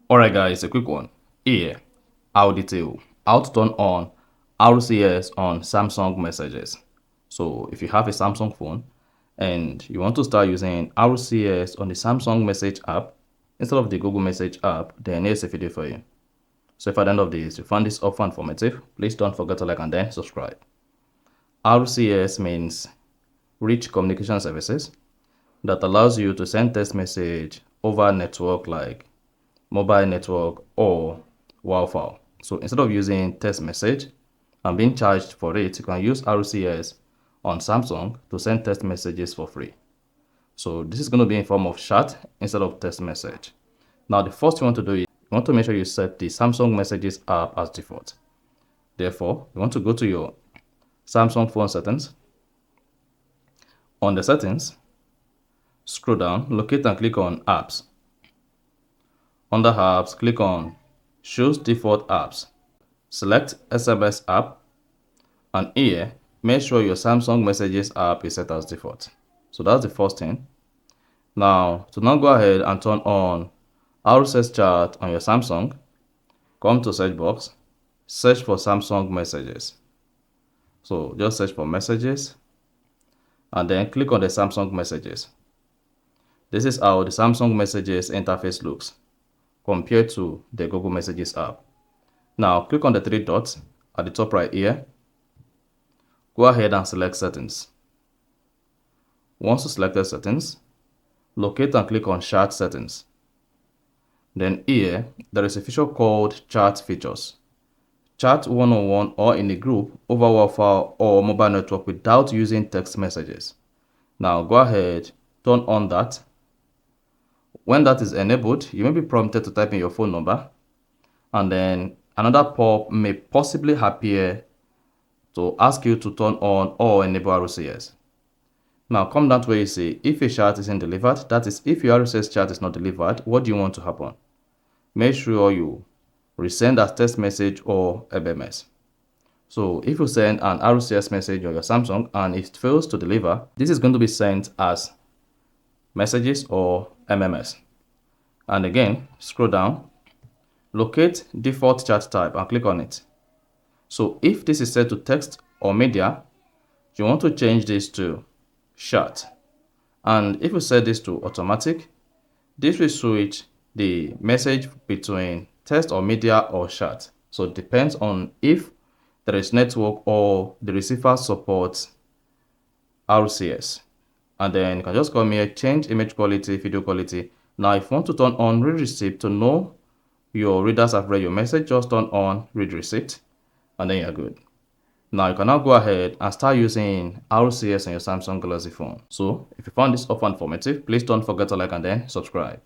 Alright guys, a quick one. Here, I'll detail how to turn on RCS on Samsung messages. So if you have a Samsung phone and you want to start using RCS on the Samsung message app instead of the Google message app, then here's a video for you. So if at the end of this you found this offer informative, please don't forget to like and then subscribe. RCS means Rich Communication Services that allows you to send text message over network like mobile network or Wi-Fi. So instead of using text message and being charged for it, you can use RCS on Samsung to send text messages for free. So this is going to be in form of chat instead of text message. Now the first you want to do is you want to make sure you set the Samsung Messages app as default. Therefore, you want to go to your Samsung phone settings. On the settings, scroll down, locate and click on apps. Under apps, click on Choose Default Apps. Select SMS app, and here, make sure your Samsung Messages app is set as default. So that's the first thing. Now, to now go ahead and turn on RCS chat on your Samsung, come to search box, search for Samsung Messages. So just search for Messages, and then click on the Samsung Messages. This is how the Samsung Messages interface looks compared to the Google Messages app. Now click on the three dots at the top right here. Go ahead and select settings. Once you select settings, locate and click on chat settings. Then here, there is a feature called chat features. Chat one-on-one or in a group over Wi-Fi or mobile network without using text messages. Now go ahead, turn on that. When that is enabled, you may be prompted to type in your phone number, and then another pop may possibly appear to ask you to turn on or enable RCS. Now come down to where you say if a chat isn't delivered, that is if your RCS chat is not delivered, what do you want to happen? Make sure you resend as text message or MMS. So if you send an RCS message on your Samsung and it fails to deliver, this is going to be sent as messages or MMS. And again, scroll down, locate default chat type and click on it. So if this is set to text or media, you want to change this to chat. And if you set this to automatic, this will switch the message between text or media or chat. So it depends on if there is network or the receiver supports RCS. And then you can just come here, change image quality, video quality. Now if you want to turn on read receipt to know your readers have read your message, just turn on read receipt and then you're good. Now you can now go ahead and start using RCS on your Samsung Galaxy phone. So if you found this offer informative, please don't forget to like and then subscribe.